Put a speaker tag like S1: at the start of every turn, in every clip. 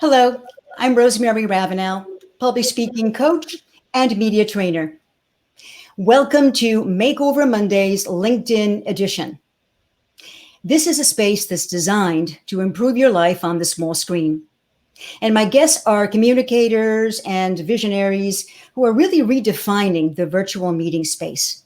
S1: Hello, I'm Rosemary Ravinal, public speaking coach and media trainer. Welcome to Makeover Monday's LinkedIn edition. This is a space that's designed to improve your life on the small screen. And my guests are communicators and visionaries who are really redefining the virtual meeting space.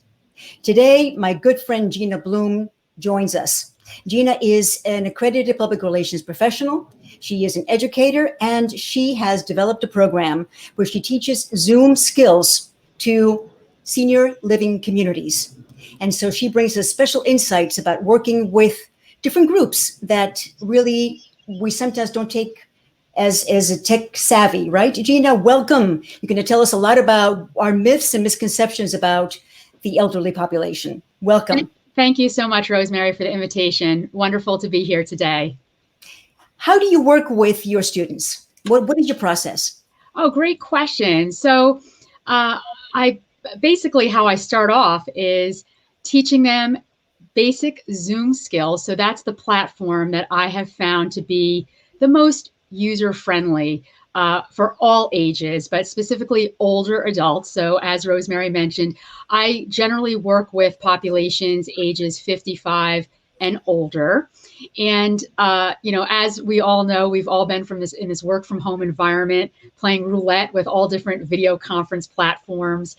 S1: Today, my good friend Gina Blume joins us. Gina is an accredited public relations professional. She is an educator, and she has developed a program where she teaches Zoom skills to senior living communities. And so she brings us special insights about working with different groups that really we sometimes don't take as a tech savvy, right? Gina, welcome. You're going to tell us a lot about our myths and misconceptions about the elderly population. Welcome.
S2: Thank you so much, Rosemary, for the invitation. Wonderful to be here today.
S1: How do you work with your students? What is your process?
S2: Oh, great question. So I basically how I start off is teaching them basic Zoom skills. So that's the platform that I have found to be the most user-friendly for all ages, but specifically older adults. So as Rosemary mentioned, I generally work with populations ages 55 and older. And, as we all know, we've all been in this work from home environment, playing roulette with all different video conference platforms.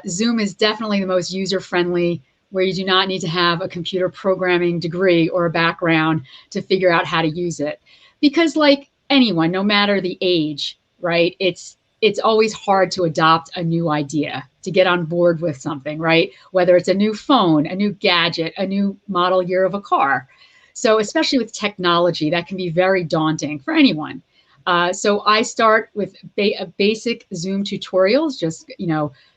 S2: Zoom is definitely the most user-friendly, where you do not need to have a computer programming degree or a background to figure out how to use it. Because like anyone, no matter the age, right, it's always hard to adopt a new idea, to get on board with something, right? Whether it's a new phone, a new gadget, a new model year of a car. So especially with technology, that can be very daunting for anyone. So I start with basic Zoom tutorials, just,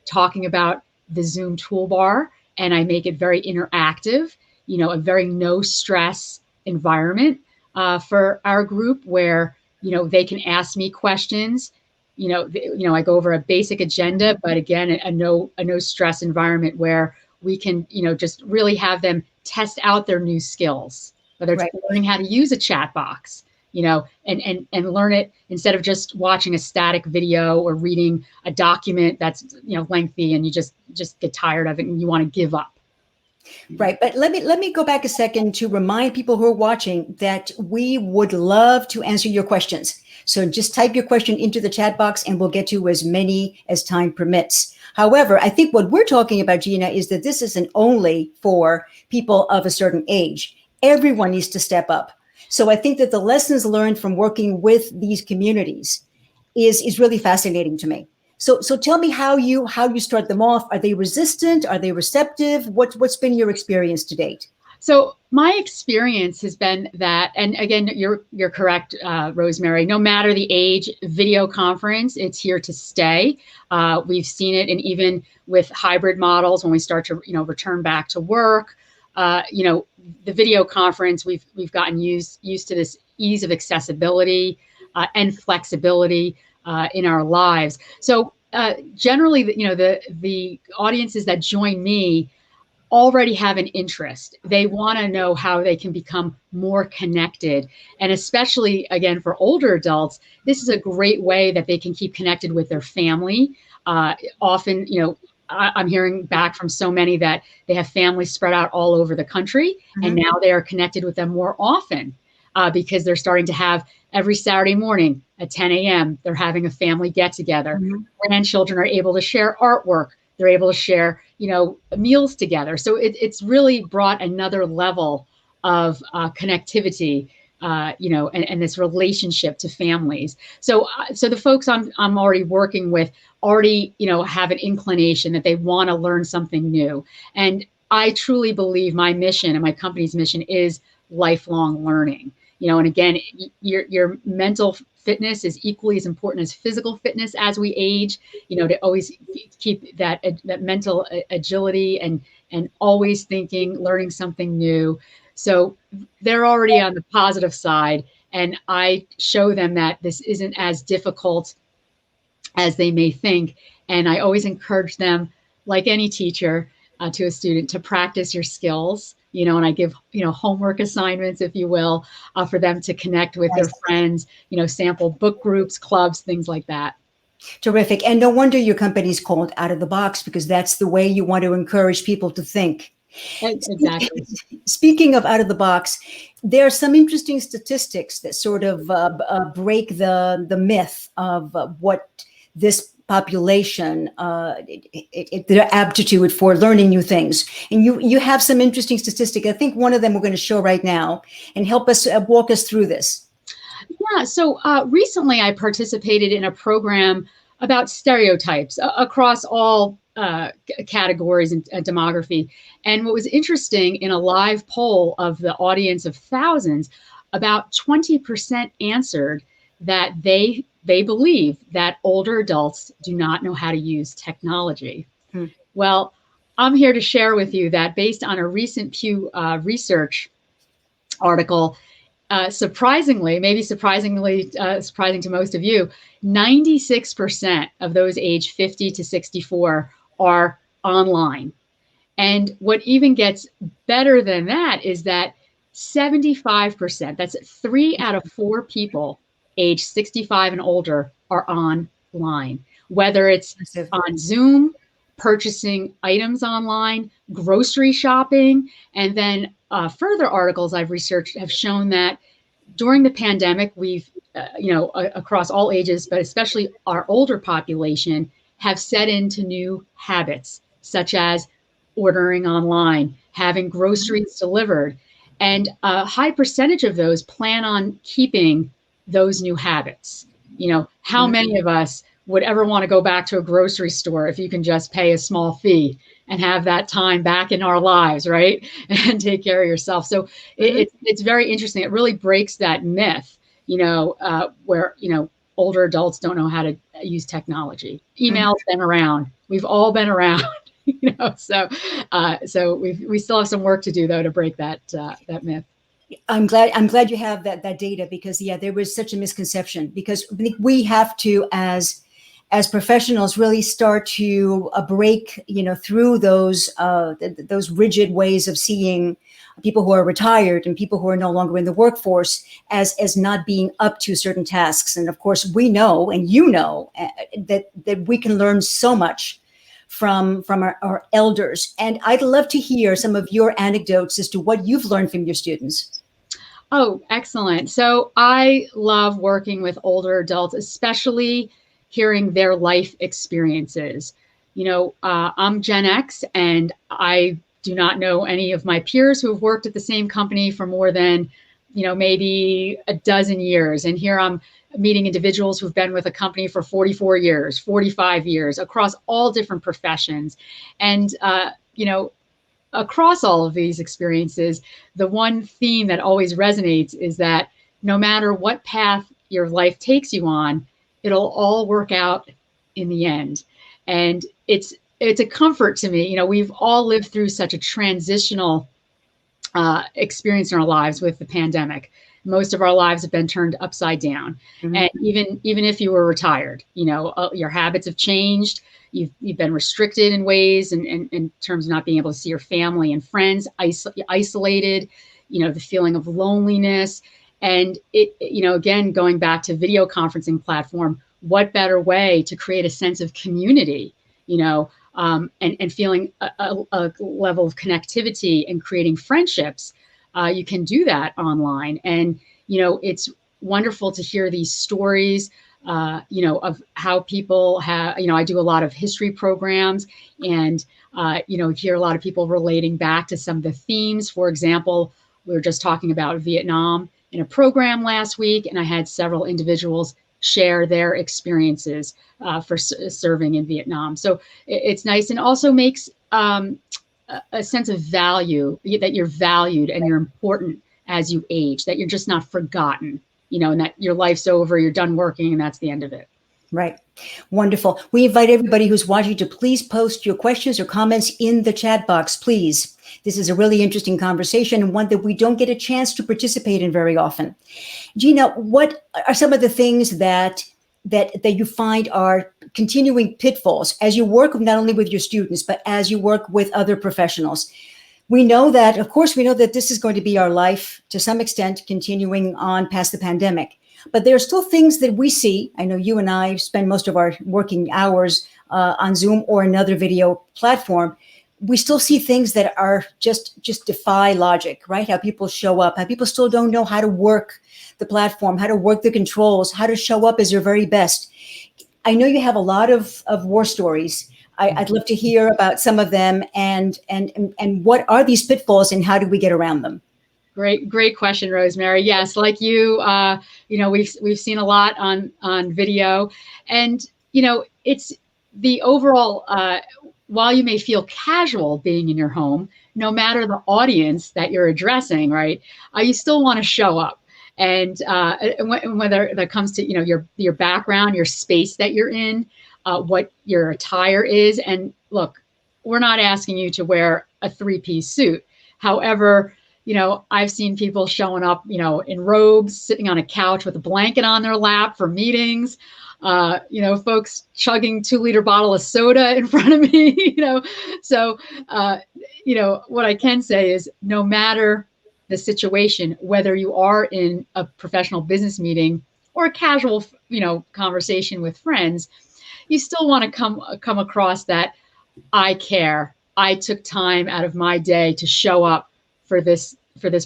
S2: talking about the Zoom toolbar, and I make it very interactive, a very no stress environment for our group where, they can ask me questions. I go over a basic agenda, but again, a no stress environment where we can, just really have them test out their new skills, whether it's learning how to use a chat box, and learn it instead of just watching a static video or reading a document that's, lengthy and you just get tired of it and you want to give up.
S1: Right. But let me go back a second to remind people who are watching that we would love to answer your questions. So just type your question into the chat box and we'll get to as many as time permits. However, I think what we're talking about, Gina, is that this isn't only for people of a certain age. Everyone needs to step up. So I think that the lessons learned from working with these communities is really fascinating to me. So tell me how you start them off. Are they resistant? Are they receptive? What's been your experience to date?
S2: So my experience has been that, and again, you're correct, Rosemary, no matter the age, video conference, it's here to stay. We've seen it, and even with hybrid models, when we start to, return back to work, the video conference, we've gotten used to this ease of accessibility and flexibility in our lives. So generally, the audiences that join me already have an interest. They want to know how they can become more connected. And especially, again, for older adults, this is a great way that they can keep connected with their family. Often, I'm hearing back from so many that they have families spread out all over the country, and now they are connected with them more often because they're starting to have every Saturday morning at 10 a.m., they're having a family get together. Grandchildren are able to share artwork. They're able to share, meals together. So it's really brought another level of connectivity, and this relationship to families. So the folks I'm already working with already, have an inclination that they want to learn something new. And I truly believe my mission and my company's mission is lifelong learning. And again, your mental fitness is equally as important as physical fitness as we age, to always keep that mental agility and always thinking, learning something new. So they're already on the positive side. And I show them that this isn't as difficult as they may think. And I always encourage them, like any teacher, to a student, to practice your skills. and I give, homework assignments, if you will, for them to connect with their friends, sample book groups, clubs, things like that.
S1: Terrific. And no wonder your company's called Out of the Box, because that's the way you want to encourage people to think.
S2: Exactly.
S1: Speaking of out of the box, there are some interesting statistics that sort of break the myth of what this population, their aptitude for learning new things. And you have some interesting statistics. I think one of them we're going to show right now and help us walk us through this.
S2: Yeah. So recently I participated in a program about stereotypes across all categories and demography. And what was interesting, in a live poll of the audience of thousands, about 20% answered that they believe that older adults do not know how to use technology. Well, I'm here to share with you that based on a recent Pew Research article, surprising to most of you, 96% of those aged 50 to 64 are online. And what even gets better than that is that 75%, that's 3 out of 4 people aged 65 and older, are online, whether it's on Zoom, purchasing items online, grocery shopping. And then further articles I've researched have shown that during the pandemic, we've, across all ages, but especially our older population, have set into new habits, such as ordering online, having groceries delivered. And a high percentage of those plan on keeping those new habits. How many of us would ever want to go back to a grocery store if you can just pay a small fee and have that time back in our lives, right? And take care of yourself. So it's very interesting. It really breaks that myth, where, older adults don't know how to use technology. Email's been around. We've all been around, so we still have some work to do, though, to break that myth.
S1: I'm glad you have that data, because there was such a misconception, because we have to, as professionals, really start to break through those rigid ways of seeing people who are retired and people who are no longer in the workforce as not being up to certain tasks. And of course, we know, and that we can learn so much from our elders. And I'd love to hear some of your anecdotes as to what you've learned from your students.
S2: Oh, excellent. So I love working with older adults, especially hearing their life experiences. I'm Gen X, and I do not know any of my peers who have worked at the same company for more than, maybe a dozen years. And here I'm meeting individuals who've been with a company for 44 years, 45 years, across all different professions. And, across all of these experiences, the one theme that always resonates is that no matter what path your life takes you on, it'll all work out in the end. And it's a comfort to me. We've all lived through such a transitional experience in our lives with the pandemic. Most of our lives have been turned upside down. And even if you were retired, your habits have changed. You've been restricted in ways, and in terms of not being able to see your family and friends, isolated, the feeling of loneliness. And again, going back to video conferencing platform, what better way to create a sense of community, and feeling a level of connectivity and creating friendships. You can do that online. And, it's wonderful to hear these stories, of how people have, I do a lot of history programs, and, hear a lot of people relating back to some of the themes. For example, we were just talking about Vietnam in a program last week, and I had several individuals share their experiences for serving in Vietnam. So it's nice, and also makes a sense of value, that you're valued and you're important as you age, that you're just not forgotten, and that your life's over, you're done working, and that's the end of it.
S1: Right. Wonderful. We invite everybody who's watching to please post your questions or comments in the chat box, please. This is a really interesting conversation, and one that we don't get a chance to participate in very often. Gina, what are some of the things that you find are continuing pitfalls as you work not only with your students, but as you work with other professionals? We know that, of course, we know that this is going to be our life to some extent, continuing on past the pandemic. But there are still things that we see. I know you and I spend most of our working hours on Zoom or another video platform. We still see things that are just defy logic, right? How people show up, how people still don't know how to work the platform, how to work the controls, how to show up as your very best. I know you have a lot of war stories. I'd love to hear about some of them and what are these pitfalls and how do we get around them?
S2: Great question, Rosemary. Yes, like you, we've seen a lot on video, and it's the overall. While you may feel casual being in your home, no matter the audience that you're addressing, right, you still want to show up. And whether that comes to your background, your space that you're in, what your attire is, and look, we're not asking you to wear a 3-piece suit. However, I've seen people showing up, in robes, sitting on a couch with a blanket on their lap for meetings. Folks chugging 2-liter bottle of soda in front of me. So what I can say is, no matter the situation, whether you are in a professional business meeting or a casual, conversation with friends, you still want to come across that I care. I took time out of my day to show up for this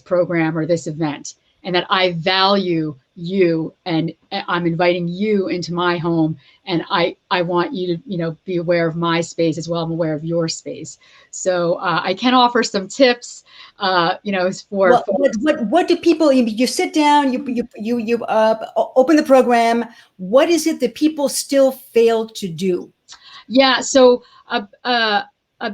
S2: program or this event, and that I value you, and I'm inviting you into my home, and I want you to be aware of my space as well. I'm aware of your space. So I can offer some tips.
S1: What do people? You sit down, you open the program. What is it that people still fail to do?
S2: Yeah. So a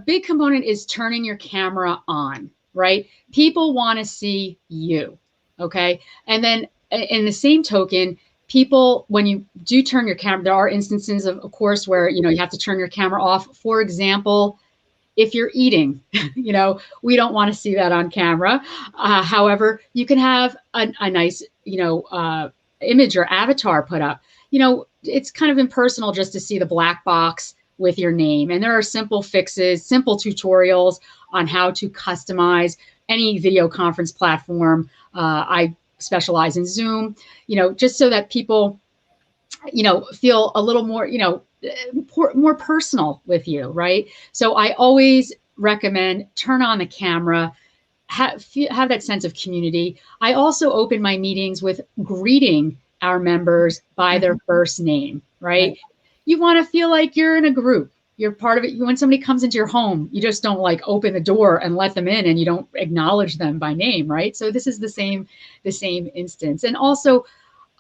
S2: big component is turning your camera on. Right? People want to see you. Okay. And then in the same token, people, when you do turn your camera, there are instances of course, where, you have to turn your camera off. For example, if you're eating, we don't want to see that on camera. However, you can have a nice, image or avatar put up. It's kind of impersonal just to see the black box with your name. And there are simple fixes, simple tutorials on how to customize any video conference platform. I specialize in Zoom, just so that people, feel a little more, more personal with you, right? So I always recommend turn on the camera, have that sense of community. I also open my meetings with greeting our members by their first name, right? You want to feel like you're in a group. You're part of it. When somebody comes into your home, you just don't open the door and let them in, and you don't acknowledge them by name, right? So this is the same instance. And also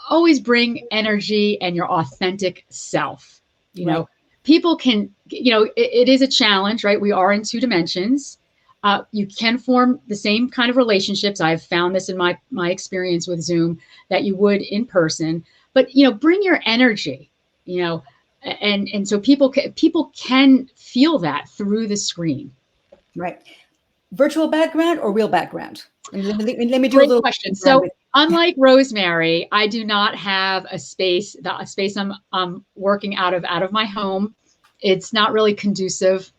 S2: always bring energy and your authentic self. People can, it is a challenge, right? We are in 2 dimensions. You can form the same kind of relationships. I've found this in my experience with Zoom that you would in person, but, bring your energy, and so people can feel that through the screen.
S1: Right. Virtual background or real background? Let me do
S2: Great
S1: a little
S2: question. So unlike Rosemary, I do not have a space. The space I'm working out of my home, it's not really conducive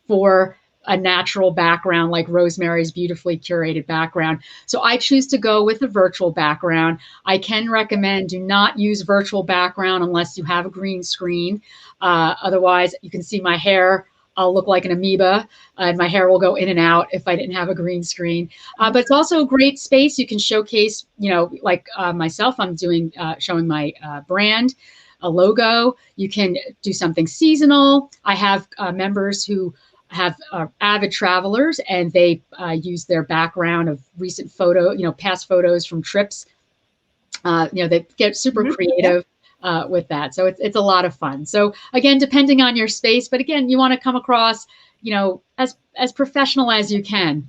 S2: for a natural background like Rosemary's beautifully curated background. So I choose to go with a virtual background. I can recommend do not use virtual background unless you have a green screen. Otherwise, you can see my hair. I'll look like an amoeba, and my hair will go in and out if I didn't have a green screen. But it's also a great space. You can showcase, myself, I'm showing my brand, a logo. You can do something seasonal. I have members who have avid travelers, and they use their background of recent past photos from trips. They get super creative with that. So it's a lot of fun. So again, depending on your space, but again, you want to come across, as professional as you can,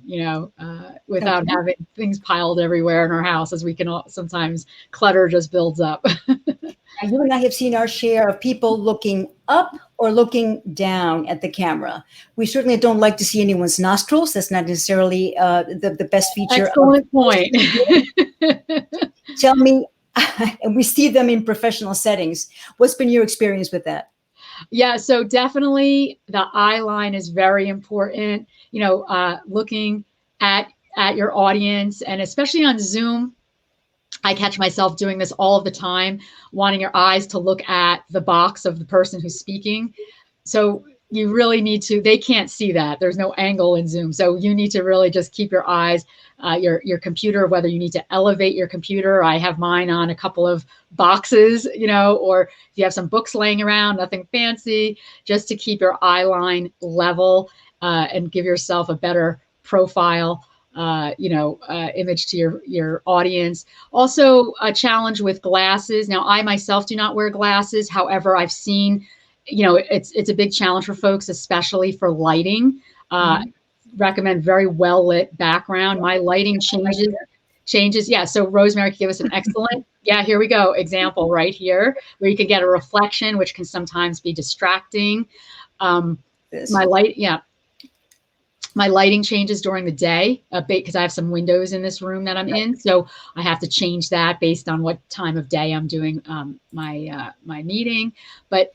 S2: without having things piled everywhere in our house, as we can sometimes clutter just builds up.
S1: You and I have seen our share of people looking up or looking down at the camera. We certainly don't like to see anyone's nostrils. That's not necessarily the best feature.
S2: Excellent point.
S1: Tell me, and we see them in professional settings. What's been your experience with that?
S2: Yeah, so definitely the eye line is very important. Looking at your audience, and especially on Zoom. I catch myself doing this all of the time, wanting your eyes to look at the box of the person who's speaking. So you really need to, they can't see that. There's no angle in Zoom. So you need to really just keep your eyes, your computer, whether you need to elevate your computer. I have mine on a couple of boxes, or if you have some books laying around, nothing fancy, just to keep your eye line level and give yourself a better profile. Image to your audience. Also, a challenge with glasses. Now, I myself do not wear glasses. However, I've seen, it's a big challenge for folks, especially for lighting. Recommend very well lit background. My lighting changes. Yeah. So Rosemary can give us an excellent, here we go, example right here, where you can get a reflection, which can sometimes be distracting. My lighting changes during the day a bit because I have some windows in this room that I'm in. So I have to change that based on what time of day I'm doing my meeting. But,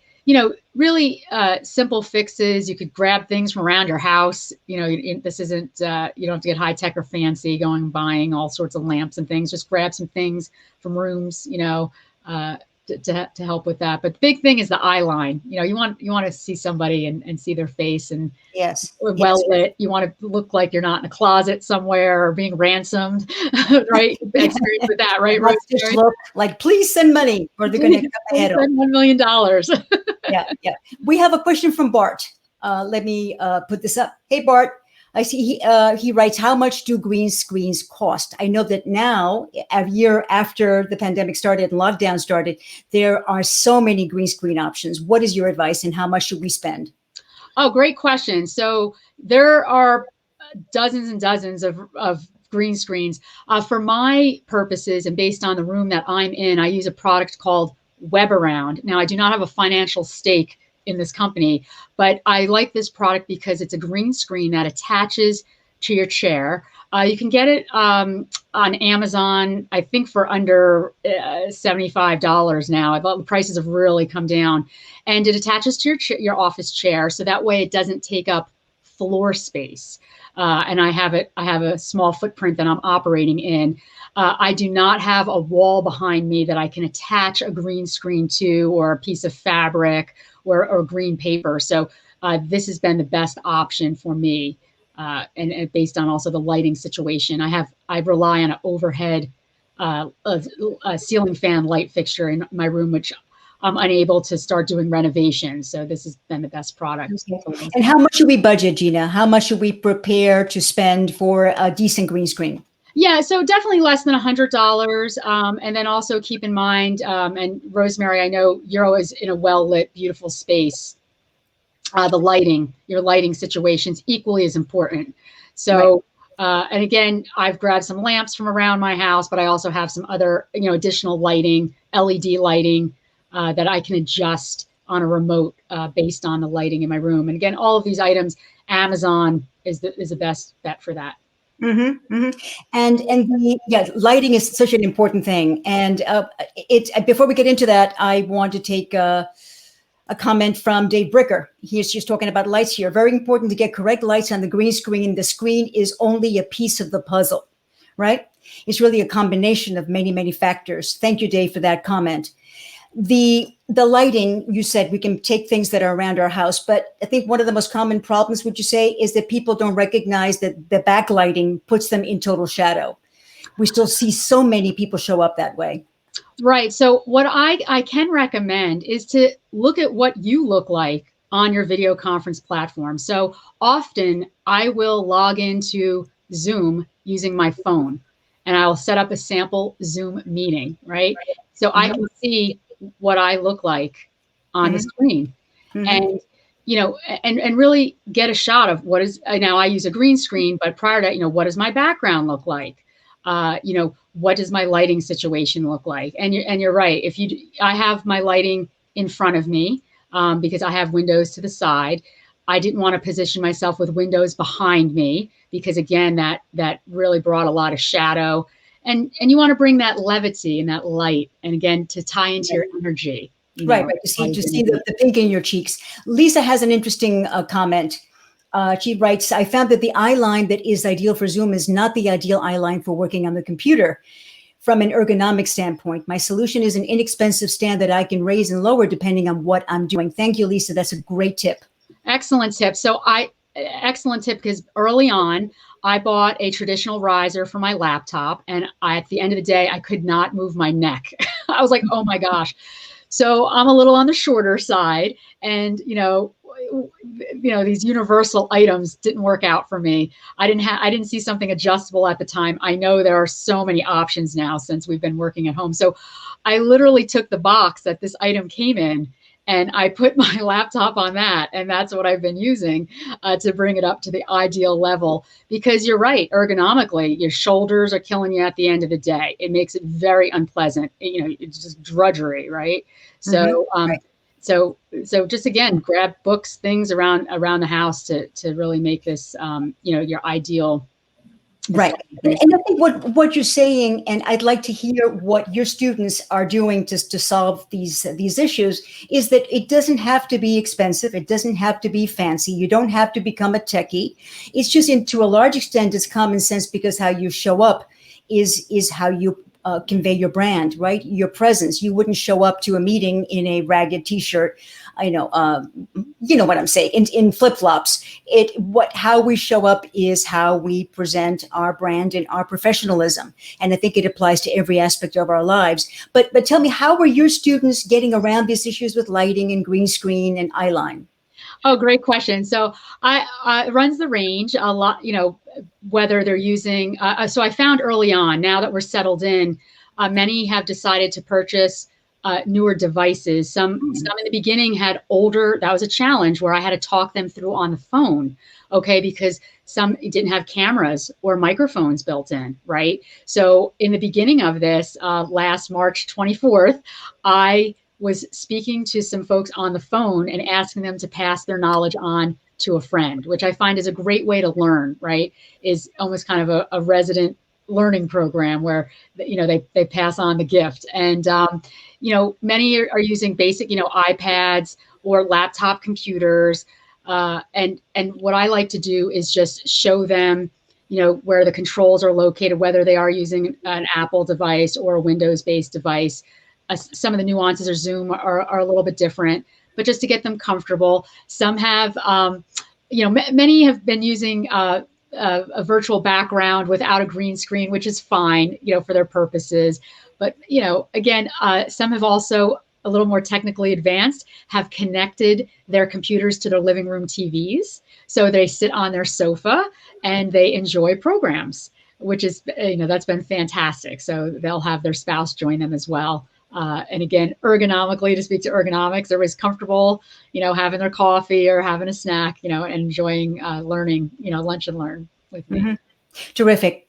S2: really simple fixes. You could grab things from around your house. This isn't, you don't have to get high tech or fancy going and buying all sorts of lamps and things. Just grab some things from rooms, to help with that. But the big thing is the eye line. You want to see somebody and see their face, and lit. You want to look like you're not in a closet somewhere or being ransomed, right? Experience with that, right?
S1: Just look like, please send money, or they're going to cut my head off.
S2: $1 million.
S1: Yeah. We have a question from Bart. Let me put this up. Hey, Bart. I see he writes, how much do green screens cost? I know that now, a year after the pandemic started and lockdown started, there are so many green screen options. What is your advice, and how much should we spend?
S2: Oh, great question. So there are dozens and dozens of green screens. For my purposes and based on the room that I'm in, I use a product called WebAround. Now, I do not have a financial stake in this company, but I like this product because it's a green screen that attaches to your chair. You can get it on Amazon, I think for under $75 now. The prices have really come down, and it attaches to your office chair, so that way it doesn't take up floor space. And I have a small footprint that I'm operating in. I do not have a wall behind me that I can attach a green screen to, or a piece of fabric, or green paper. So this has been the best option for me. And based on also the lighting situation, I rely on an overhead a ceiling fan light fixture in my room, which I'm unable to start doing renovations. So this has been the best product.
S1: Okay. And how much should we budget, Gina? How much should we prepare to spend for a decent green screen?
S2: Yeah, so definitely less than $100. And then also keep in mind, and Rosemary, I know you're always in a well-lit, beautiful space. Your lighting situation's equally as important. So, and again, I've grabbed some lamps from around my house, but I also have some other, additional lighting, LED lighting that I can adjust on a remote based on the lighting in my room. And again, all of these items, Amazon is the best bet for that.
S1: And lighting is such an important thing. And before we get into that, I want to take a comment from Dave Bricker. She's talking about lights here. Very important to get correct lights on the green screen. The screen is only a piece of the puzzle, right? It's really a combination of many, many factors. Thank you, Dave, for that comment. The lighting, you said we can take things that are around our house, but I think one of the most common problems, would you say, is that people don't recognize that the backlighting puts them in total shadow. We still see so many people show up that way.
S2: Right. So what I can recommend is to look at what you look like on your video conference platform. So often I will log into Zoom using my phone, and I'll set up a sample Zoom meeting, right? So I can see what I look like on the screen, and and really get a shot of what is. Now I use a green screen, but prior to what does my background look like? What does my lighting situation look like? And you're right. I have my lighting in front of me because I have windows to the side. I didn't want to position myself with windows behind me because again, that really brought a lot of shadow. And you want to bring that levity and that light, and again, to tie into your energy.
S1: Right. To see the pink in your cheeks. Lisa has an interesting comment. She writes, I found that the eye line that is ideal for Zoom is not the ideal eye line for working on the computer. From an ergonomic standpoint, my solution is an inexpensive stand that I can raise and lower depending on what I'm doing. Thank you, Lisa. That's a great tip.
S2: Excellent tip. Excellent tip, because early on, I bought a traditional riser for my laptop, and at the end of the day, I could not move my neck. I was like, oh my gosh. So I'm a little on the shorter side, and these universal items didn't work out for me. I didn't see something adjustable at the time. I know there are so many options now since we've been working at home. So I literally took the box that this item came in, and I put my laptop on that, and that's what I've been using to bring it up to the ideal level. Because you're right, ergonomically, your shoulders are killing you at the end of the day. It makes it very unpleasant. It's just drudgery, right? So,
S1: Right.
S2: so just again, grab books, things around the house to really make this, your ideal.
S1: Right. And I think what you're saying, and I'd like to hear what your students are doing to solve these issues, is that it doesn't have to be expensive. It doesn't have to be fancy. You don't have to become a techie. It's just, to a large extent, it's common sense, because how you show up is how you convey your brand, right? Your presence. You wouldn't show up to a meeting in a ragged T-shirt. You know what I'm saying, in flip-flops. How we show up is how we present our brand and our professionalism. And I think it applies to every aspect of our lives. But tell me, how were your students getting around these issues with lighting and green screen and eyeline?
S2: Oh, great question. So it runs the range a lot, whether they're using, so I found early on, now that we're settled in, many have decided to purchase newer devices. Some in the beginning had older. That was a challenge where I had to talk them through on the phone. Okay, because some didn't have cameras or microphones built in, right? So in the beginning of this, last March 24th, I was speaking to some folks on the phone and asking them to pass their knowledge on to a friend, which I find is a great way to learn, right? Is almost kind of a resident learning program where, they pass on the gift. And, many are using basic, iPads or laptop computers. And what I like to do is just show them, where the controls are located, whether they are using an Apple device or a Windows-based device. Some of the nuances of Zoom are a little bit different, but just to get them comfortable. Some have, many have been using a virtual background without a green screen, which is fine, for their purposes. But, again, some have also, a little more technically advanced, have connected their computers to their living room TVs. So they sit on their sofa and they enjoy programs, which is, that's been fantastic. So they'll have their spouse join them as well. And again, ergonomically, to speak to ergonomics, they're always comfortable, having their coffee or having a snack, and enjoying learning, lunch and learn with me.
S1: Mm-hmm. Terrific.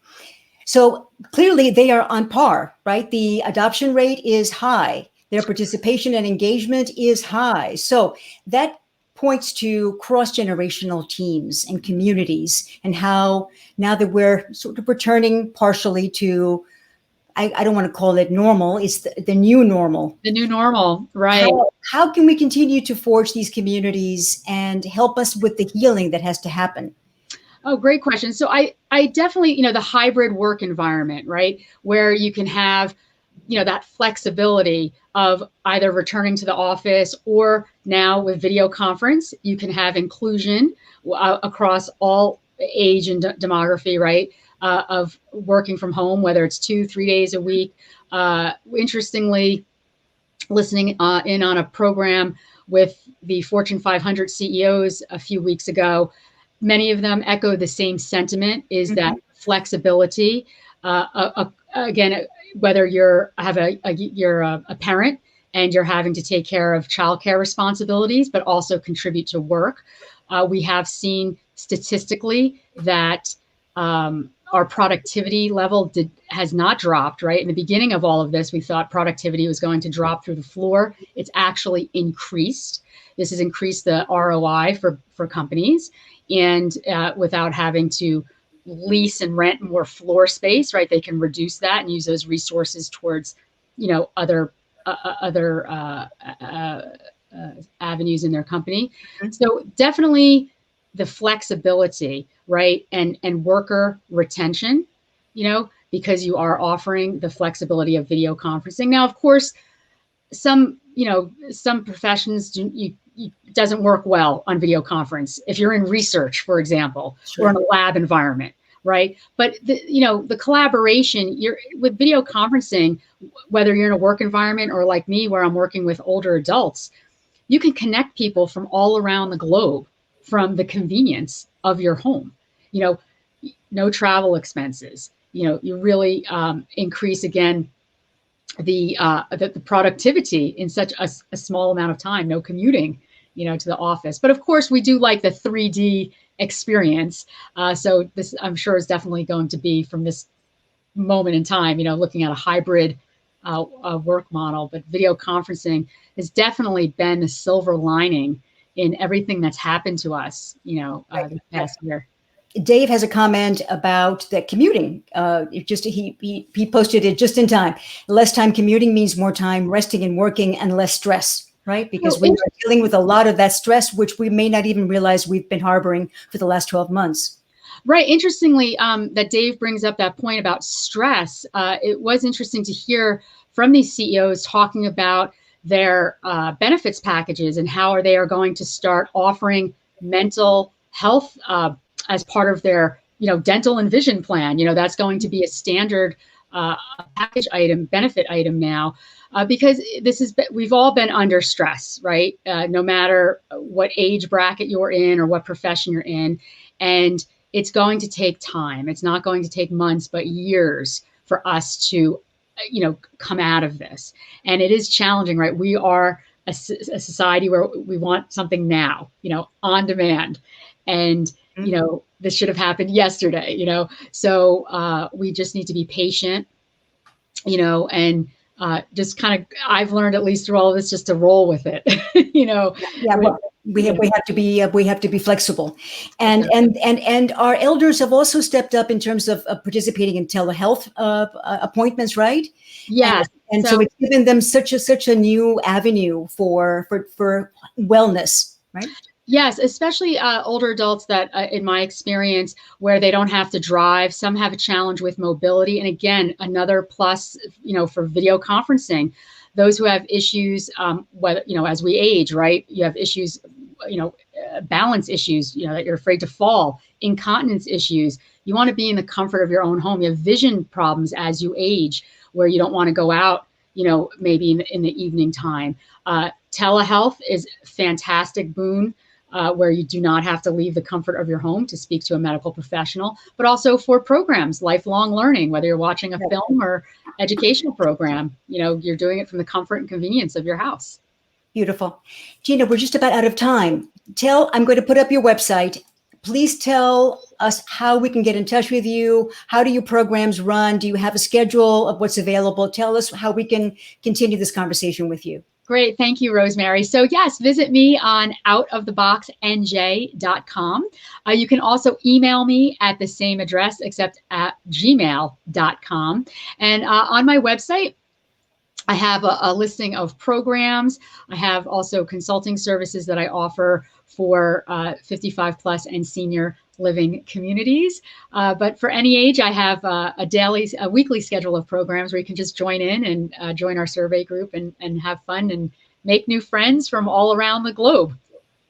S1: So clearly they are on par, right? The adoption rate is high. Their participation and engagement is high. So that points to cross-generational teams and communities, and how now that we're sort of returning partially to, I don't want to call it normal, it's the new normal.
S2: The new normal, right.
S1: How can we continue to forge these communities and help us with the healing that has to happen?
S2: Oh, great question. So I definitely, the hybrid work environment, right, where you can have, that flexibility of either returning to the office, or now with video conference, you can have inclusion across all age and demography, right, of working from home, whether it's 2-3 days a week. Interestingly, listening in on a program with the Fortune 500 CEOs a few weeks ago, many of them echoed the same sentiment, is that flexibility. Again, whether you're a parent and you're having to take care of childcare responsibilities, but also contribute to work. We have seen statistically that our productivity level has not dropped, right? In the beginning of all of this, we thought productivity was going to drop through the floor. It's actually increased. This has increased the ROI for companies, and without having to lease and rent more floor space, right? They can reduce that and use those resources towards, other avenues in their company. So definitely the flexibility, right? And worker retention, because you are offering the flexibility of video conferencing. Now, of course, some professions doesn't work well on video conference. If you're in research, for example,
S1: Sure.
S2: or in a lab environment, right? But the collaboration with video conferencing, whether you're in a work environment or like me, where I'm working with older adults, you can connect people from all around the globe from the convenience of your home. No travel expenses. You really increase again the productivity in such a small amount of time. No commuting, to the office. But of course, we do like the 3D experience. So this, I'm sure, is definitely going to be, from this moment in time, looking at a hybrid work model. But video conferencing has definitely been the silver lining in everything that's happened to us, this past year.
S1: Dave has a comment about that commuting. He posted it just in time. Less time commuting means more time resting and working and less stress, right? Because we are dealing with a lot of that stress, which we may not even realize we've been harboring for the last 12 months.
S2: Right. Interestingly, that Dave brings up that point about stress. It was interesting to hear from these CEOs talking about their benefits packages and how they are going to start offering mental health as part of their, dental and vision plan. That's going to be a standard package item, benefit item now, because we've all been under stress, right? No matter what age bracket you're in or what profession you're in. And it's going to take time. It's not going to take months, but years for us to, come out of this. And it is challenging, right? We are a society where we want something now, on demand. And this should have happened yesterday, so we just need to be patient, and just kind of, I've learned, at least through all of this, just to roll with it.
S1: Yeah, well, we have to be flexible, and our elders have also stepped up in terms of participating in telehealth appointments, right?
S2: Yes.
S1: And so it's given them such a new avenue for wellness, right?
S2: Yes, especially older adults that, in my experience, where they don't have to drive. Some have a challenge with mobility. And again, another plus, for video conferencing, those who have issues, whether, as we age, right, you have issues, balance issues, that you're afraid to fall, incontinence issues. You want to be in the comfort of your own home. You have vision problems as you age, where you don't want to go out, maybe in the evening time. Telehealth is a fantastic boon. Where you do not have to leave the comfort of your home to speak to a medical professional, but also for programs, lifelong learning, whether you're watching a film or educational program, you're doing it from the comfort and convenience of your house.
S1: Beautiful. Gina, we're just about out of time. I'm going to put up your website. Please tell us how we can get in touch with you. How do your programs run? Do you have a schedule of what's available? Tell us how we can continue this conversation with you.
S2: Great. Thank you, Rosemary. So yes, visit me on outoftheboxnj.com. You can also email me at the same address, except at gmail.com. And on my website, I have a listing of programs. I have also consulting services that I offer for 55 plus and senior living communities. But for any age, I have a weekly schedule of programs where you can just join in and join our survey group and have fun and make new friends from all around the globe.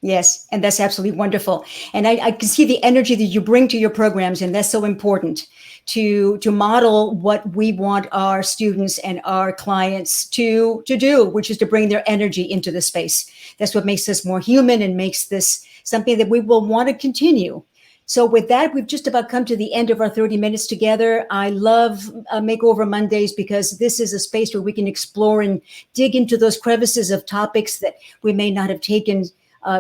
S1: Yes, and that's absolutely wonderful. And I can see the energy that you bring to your programs, and that's so important to model what we want our students and our clients to do, which is to bring their energy into the space. That's what makes us more human and makes this something that we will want to continue. So with that, we've just about come to the end of our 30 minutes together. I love Makeover Mondays because this is a space where we can explore and dig into those crevices of topics that we may not have taken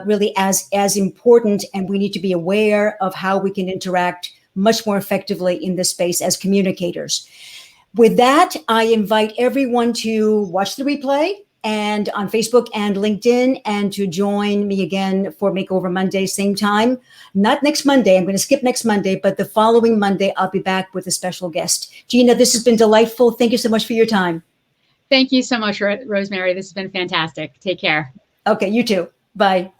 S1: really as important, and we need to be aware of how we can interact much more effectively in this space as communicators. With that, I invite everyone to watch the replay and on Facebook and LinkedIn, and to join me again for Makeover Monday, same time. Not next Monday, I'm going to skip next Monday, but the following Monday, I'll be back with a special guest. Gina, this has been delightful. Thank you so much for your time.
S2: Thank you so much, Rosemary. This has been fantastic. Take care.
S1: Okay, you too. Bye.